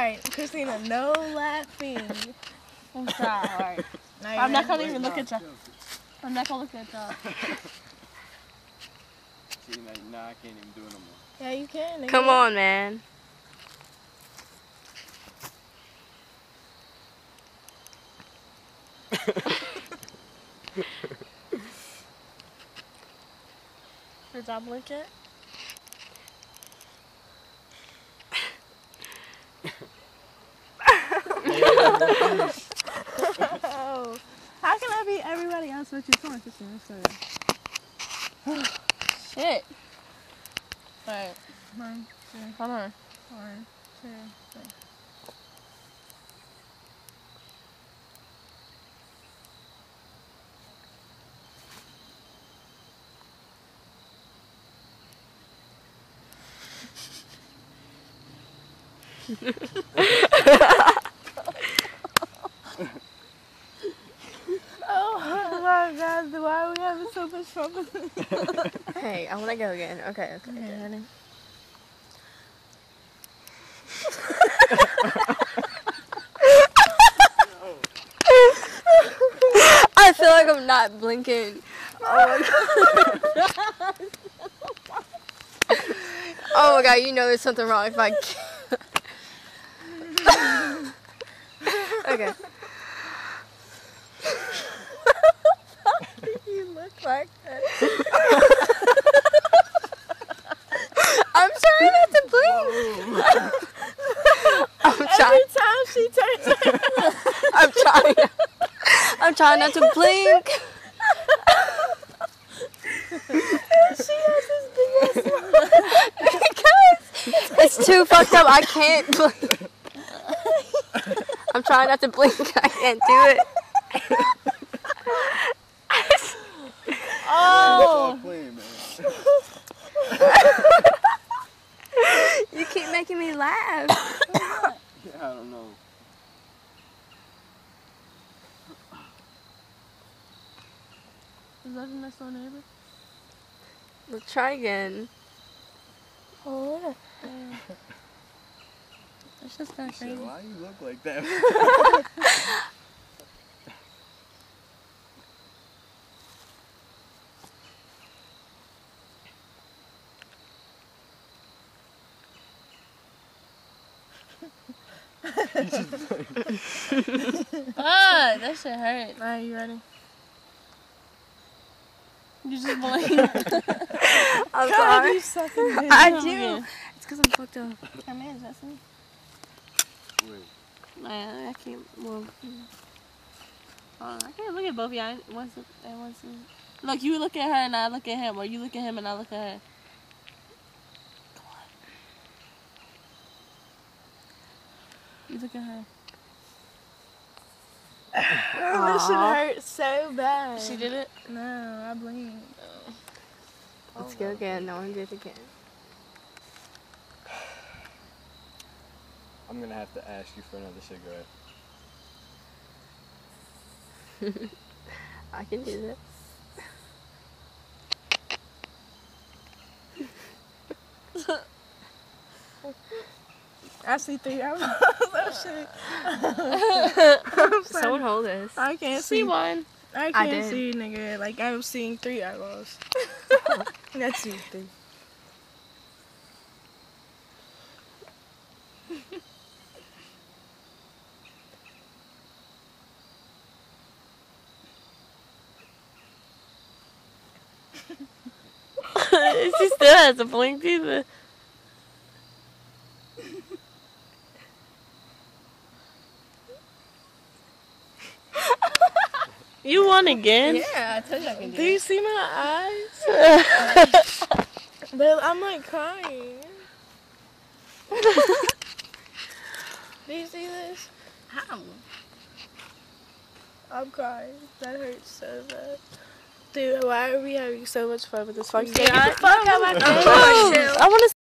Alright, Christina, no laughing. I'm sorry. Alright. I'm not gonna even look at y'all. I'm not gonna look at y'all. See, nah, I can't even do it no more. Yeah, you can. Come on, man. Did y'all blink it? Oh, how can I be everybody else but you, Christina? Shit. Alright. 1, 2, Hold on. 1, 2, 3. Oh my God, why are we having so much fun with this? Hey, I want to go again. Okay. Okay, honey. I feel like I'm not blinking. Oh my God. Oh my God, you know there's something wrong if I can't. Okay. You look like that. I'm trying not to blink. Every time she turns around. I'm trying not to blink. She has this big ass Because it's too fucked up. I can't blink. I'm trying not to blink. I can't do it. Oh! Playing, man. You keep making me laugh. Yeah, I don't know. Is that the next door neighbor? Let's try again. Oh, It's just that crazy. Why you look like that? That shit hurt. Alright, you ready? You just blinked. I'm God, sorry. you sucking dick. I do. It's because I'm fucked up. Come here, Justin. Wait. Man, I can't move. I can't look at both of y'all once. Look, you look at her and I look at him, or you look at him and I look at her. Come on. You look at her. Oh, this shit hurt so bad. She did it? No, I blinked. Let's go again. No one did it again. I'm gonna have to ask you for another cigarette. I can do this. I see 3 hours. Oh shit. Someone hold this. I can't See see. one. I I can't did. see, nigga. Like, I'm seeing 3 eyeballs. That's you, 3. She still hasn't blinked either. You won again? Yeah, I told you I can Do you see my eyes? But I'm like crying. Do you see this? How? I'm crying. That hurts so bad. Dude, why are we having so much fun with this fucking game? Yeah, Get the fuck out of my face. I want to